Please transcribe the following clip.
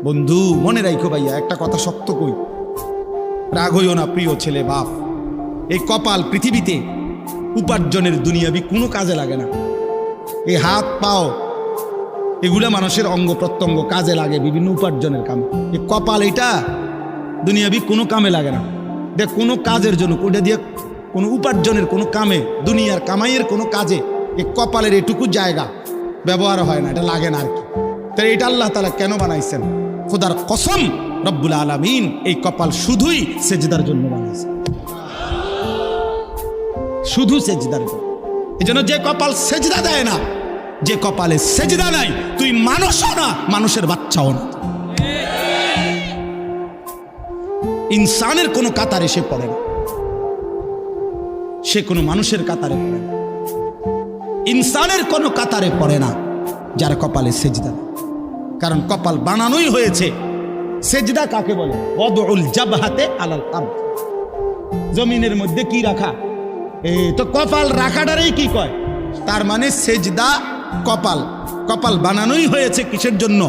বন্ধু মনে রাখো ভাইয়া, একটা কথা শক্ত কই, রাগ হইও না প্রিয় ছেলে বাপ। এই কপাল পৃথিবীতে উপার্জনের দুনিয়াবি কোনো কাজে লাগে না। এই হাত পাও এগুলা মানুষের অঙ্গ প্রত্যঙ্গ কাজে লাগে বিভিন্ন উপার্জনের কামে। এই কপাল এটা দুনিয়াবি কোনো কামে লাগে না। দেখ কোনো কাজের জন্য ওটা দিয়ে কোনো উপার্জনের কোনো কামে, দুনিয়ার কামাইয়ের কোনো কাজে এই কপালের এটুকু জায়গা ব্যবহার হয় না, এটা লাগে না আর কি। তাই এটা আল্লাহ তাআলা কেন বানাইছেন? খোদার কসম রব্বুল আলামিন এই কপাল শুধুই সেজদার জন্য বানাইছেন, শুধু সেজদার জন্য। এই জন্য যে কপাল সেজদা দেয় না, যে কপালে সেজদা নাই, তুই মানুষও না, মানুষের বাচ্চাও না। ইনসানের কোনো কাতারে সে পড়ে না, সে কোনো মানুষের কাতারে পড়ে না। ইনসানের কোনো কাতারে পড়ে না যার কপালে সেজদা। কারণ কপাল বানানোই হয়েছে। সেজদা কাকে বলে? ওয়াদউল জাবহাতে আলাল আরদ, জমিনের মধ্যে কি রাখা। এই তো কপাল রাখাটারই কি কয়? তার মানে সেজদা কপাল। কপাল বানানোই হয়েছে কিসের জন্য?